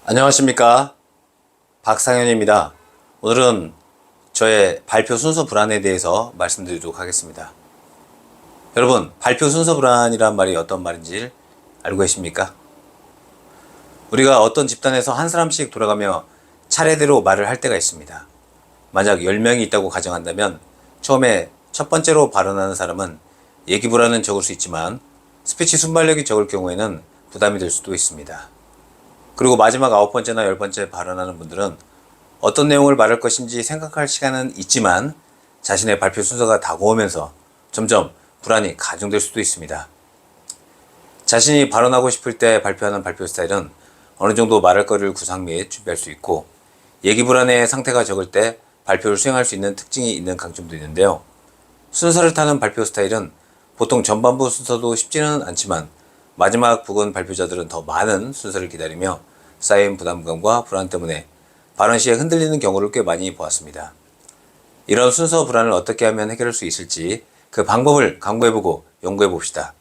안녕하십니까, 박상현입니다. 오늘은 저의 발표 순서 불안에 대해서 말씀드리도록 하겠습니다. 여러분, 발표 순서 불안이란 말이 어떤 말인지 알고 계십니까? 우리가 어떤 집단에서 한 사람씩 돌아가며 차례대로 말을 할 때가 있습니다. 만약 10명이 있다고 가정한다면 처음에 첫 번째로 발언하는 사람은 얘기 불안은 적을 수 있지만 스피치 순발력이 적을 경우에는 부담이 될 수도 있습니다. 그리고 마지막 9번째나 10번째 발언하는 분들은 어떤 내용을 말할 것인지 생각할 시간은 있지만 자신의 발표 순서가 다가오면서 점점 불안이 가중될 수도 있습니다. 자신이 발언하고 싶을 때 발표하는 발표 스타일은 어느 정도 말할 거리를 구상 및 준비할 수 있고, 얘기 불안의 상태가 적을 때 발표를 수행할 수 있는 특징이 있는 강점도 있는데요. 순서를 타는 발표 스타일은 보통 전반부 순서도 쉽지는 않지만 마지막 부분 발표자들은 더 많은 순서를 기다리며 쌓인 부담감과 불안 때문에 발언 시에 흔들리는 경우를 꽤 많이 보았습니다. 이런 순서 불안을 어떻게 하면 해결할 수 있을지 그 방법을 강구해보고 연구해봅시다.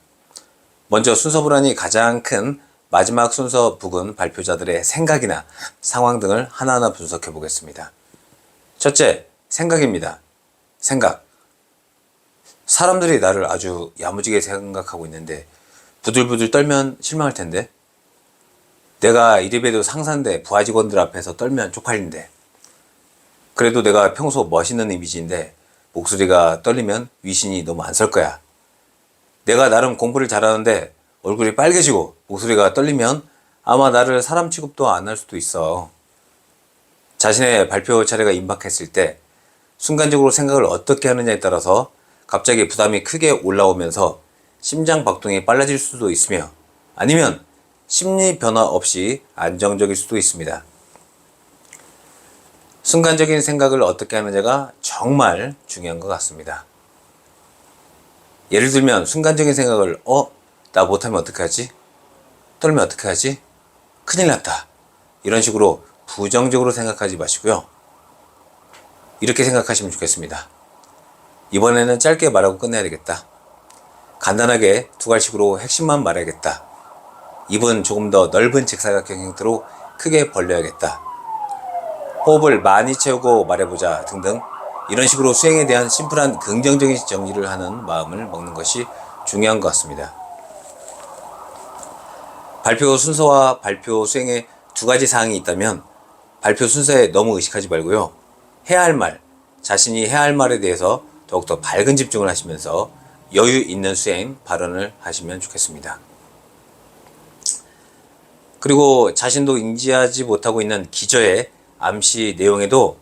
먼저 순서 불안이 가장 큰 마지막 순서 부근 발표자들의 생각이나 상황 등을 하나하나 분석해보겠습니다. 첫째, 생각입니다. 생각. 사람들이 나를 아주 야무지게 생각하고 있는데 부들부들 떨면 실망할 텐데, 내가 이래봬도 상사인데 부하 직원들 앞에서 떨면 쪽팔린데, 그래도 내가 평소 멋있는 이미지인데 목소리가 떨리면 위신이 너무 안 설 거야. 내가 나름 공부를 잘하는데 얼굴이 빨개지고 목소리가 떨리면 아마 나를 사람 취급도 안 할 수도 있어. 자신의 발표 차례가 임박했을 때 순간적으로 생각을 어떻게 하느냐에 따라서 갑자기 부담이 크게 올라오면서 심장 박동이 빨라질 수도 있으며, 아니면 심리 변화 없이 안정적일 수도 있습니다. 순간적인 생각을 어떻게 하느냐가 정말 중요한 것 같습니다. 예를 들면 순간적인 생각을 나 못하면 어떡하지? 떨면 어떡하지? 큰일 났다. 이런 식으로 부정적으로 생각하지 마시고요. 이렇게 생각하시면 좋겠습니다. 이번에는 짧게 말하고 끝내야 되겠다. 간단하게 두 갈식으로 핵심만 말해야겠다. 입은 조금 더 넓은 직사각형 형태로 크게 벌려야겠다. 호흡을 많이 채우고 말해보자 등등, 이런 식으로 수행에 대한 심플한 긍정적인 정리를 하는 마음을 먹는 것이 중요한 것 같습니다. 발표 순서와 발표 수행에 두 가지 사항이 있다면 발표 순서에 너무 의식하지 말고요. 해야 할 말, 자신이 해야 할 말에 대해서 더욱더 밝은 집중을 하시면서 여유 있는 수행, 발언을 하시면 좋겠습니다. 그리고 자신도 인지하지 못하고 있는 기저의 암시 내용에도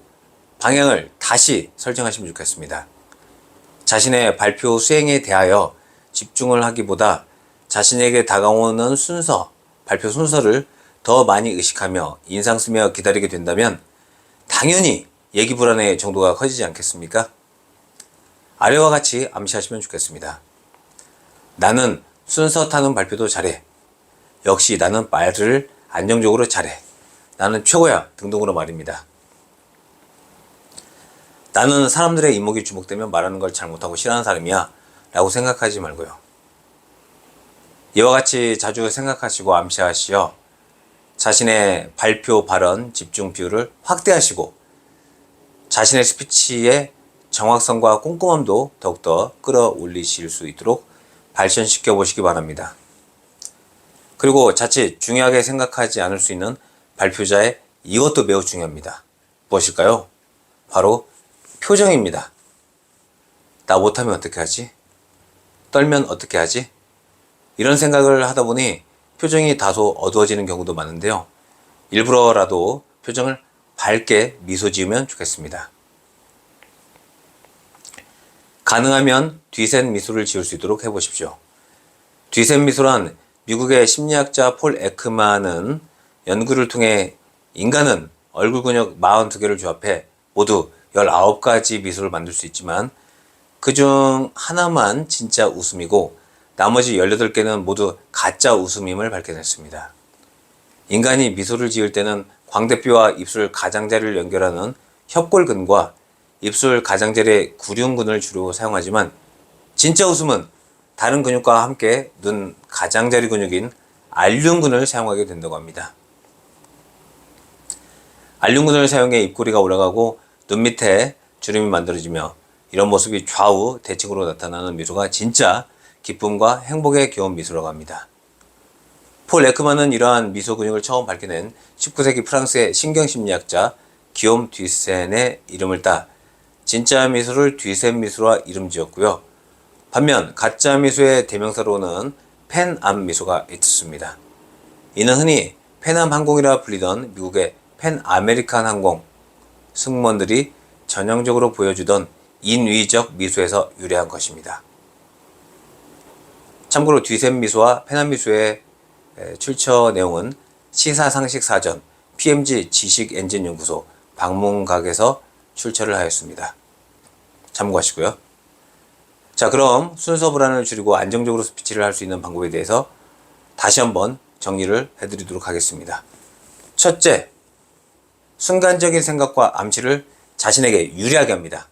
방향을 다시 설정하시면 좋겠습니다. 자신의 발표 수행에 대하여 집중을 하기보다 자신에게 다가오는 순서, 발표 순서를 더 많이 의식하며 인상 쓰며 기다리게 된다면 당연히 얘기 불안의 정도가 커지지 않겠습니까? 아래와 같이 암시하시면 좋겠습니다. 나는 순서 타는 발표도 잘해. 역시 나는 말을 안정적으로 잘해. 나는 최고야. 등등으로 말입니다. 나는 사람들의 이목이 주목되면 말하는 걸 잘못하고 싫어하는 사람이야 라고 생각하지 말고요. 이와 같이 자주 생각하시고 암시하시어 자신의 발표 발언 집중 비율을 확대하시고 자신의 스피치의 정확성과 꼼꼼함도 더욱더 끌어올리실 수 있도록 발전시켜 보시기 바랍니다. 그리고 자칫 중요하게 생각하지 않을 수 있는 발표자의 이것도 매우 중요합니다. 무엇일까요? 바로 표정입니다. 나 못하면 어떻게 하지? 떨면 어떻게 하지? 이런 생각을 하다 보니 표정이 다소 어두워지는 경우도 많은데요. 일부러라도 표정을 밝게 미소 지으면 좋겠습니다. 가능하면 뒤셋 미소를 지을 수 있도록 해보십시오. 뒤셋 미소란 미국의 심리학자 폴 에크만은 연구를 통해 인간은 얼굴 근육 42개를 조합해 모두 19가지 미소를 만들 수 있지만 그중 하나만 진짜 웃음이고 나머지 18개는 모두 가짜 웃음임을 밝혀냈습니다. 인간이 미소를 지을 때는 광대뼈와 입술 가장자리를 연결하는 협골근과 입술 가장자리의 구륜근을 주로 사용하지만 진짜 웃음은 다른 근육과 함께 눈 가장자리 근육인 알륜근을 사용하게 된다고 합니다. 알륜근을 사용해 입꼬리가 올라가고 눈 밑에 주름이 만들어지며 이런 모습이 좌우 대칭으로 나타나는 미소가 진짜 기쁨과 행복에 귀여운 미소라고 합니다. 폴 에크만은 이러한 미소 근육을 처음 밝혀낸 19세기 프랑스의 신경심리학자 기욤 듀센의 이름을 따 진짜 미소를 듀센 미소라 이름 지었고요. 반면 가짜 미소의 대명사로는 팬암 미소가 있었습니다. 이는 흔히 패남 항공이라 불리던 미국의 팬 아메리칸 항공 승무원들이 전형적으로 보여주던 인위적 미소에서 유래한 것입니다. 참고로 듀센 미소와 패남 미소의 출처 내용은 시사상식사전, PMG 지식엔진연구소, 방문각에서 출처를 하였습니다. 참고하시고요. 자, 그럼 순서 불안을 줄이고 안정적으로 스피치를 할 수 있는 방법에 대해서 다시 한번 정리를 해드리도록 하겠습니다. 첫째, 순간적인 생각과 암시를 자신에게 유리하게 합니다.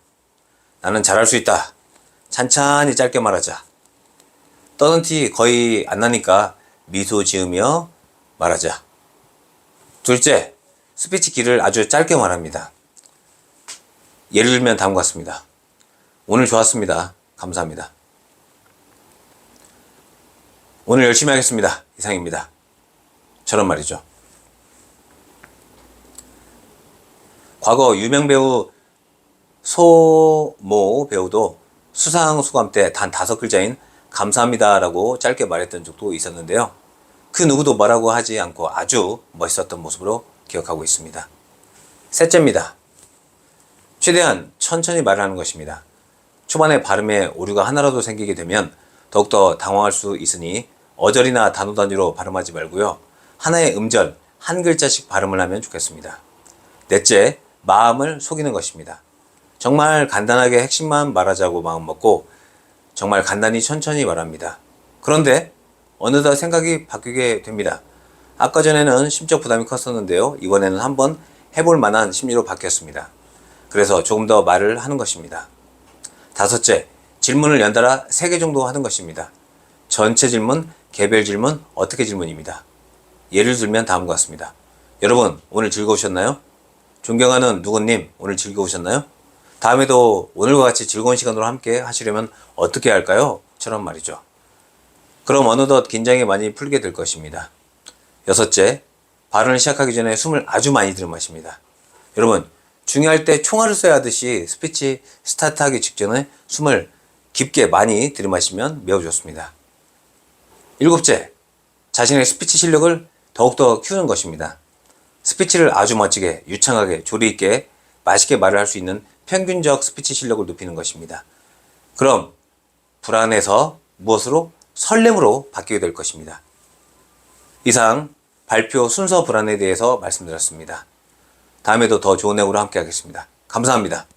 나는 잘할 수 있다. 찬찬히 짧게 말하자. 떠는 티 거의 안 나니까 미소 지으며 말하자. 둘째, 스피치 길을 아주 짧게 말합니다. 예를 들면 다음과 같습니다. 오늘 좋았습니다. 감사합니다. 오늘 열심히 하겠습니다. 이상입니다. 저런 말이죠. 과거 유명 배우 소모 배우도 수상 소감 때 단 5글자인 감사합니다라고 짧게 말했던 적도 있었는데요. 그 누구도 뭐라고 하지 않고 아주 멋있었던 모습으로 기억하고 있습니다. 셋째입니다. 최대한 천천히 말을 하는 것입니다. 초반에 발음에 오류가 하나라도 생기게 되면 더욱더 당황할 수 있으니 어절이나 단어 단위로 발음하지 말고요. 하나의 음절, 한 글자씩 발음을 하면 좋겠습니다. 넷째, 마음을 속이는 것입니다. 정말 간단하게 핵심만 말하자고 마음먹고 정말 간단히 천천히 말합니다. 그런데 어느덧 생각이 바뀌게 됩니다. 아까 전에는 심적 부담이 컸었는데요. 이번에는 한번 해볼 만한 심리로 바뀌었습니다. 그래서 조금 더 말을 하는 것입니다. 다섯째, 질문을 연달아 3개 정도 하는 것입니다. 전체 질문, 개별 질문, 어떻게 질문입니다. 예를 들면 다음과 같습니다. 여러분, 오늘 즐거우셨나요? 존경하는 누구님, 오늘 즐거우셨나요? 다음에도 오늘과 같이 즐거운 시간으로 함께 하시려면 어떻게 할까요? 처럼 말이죠. 그럼 어느덧 긴장이 많이 풀게 될 것입니다. 여섯째, 발언을 시작하기 전에 숨을 아주 많이 들이마십니다. 여러분, 중요할 때 총알을 쏘야 하듯이 스피치 스타트하기 직전에 숨을 깊게 많이 들이마시면 매우 좋습니다. 일곱째, 자신의 스피치 실력을 더욱더 키우는 것입니다. 스피치를 아주 멋지게, 유창하게, 조리 있게, 맛있게 말을 할 수 있는 평균적 스피치 실력을 높이는 것입니다. 그럼 불안에서 무엇으로? 설렘으로 바뀌게 될 것입니다. 이상 발표 순서 불안에 대해서 말씀드렸습니다. 다음에도 더 좋은 내용으로 함께 하겠습니다. 감사합니다.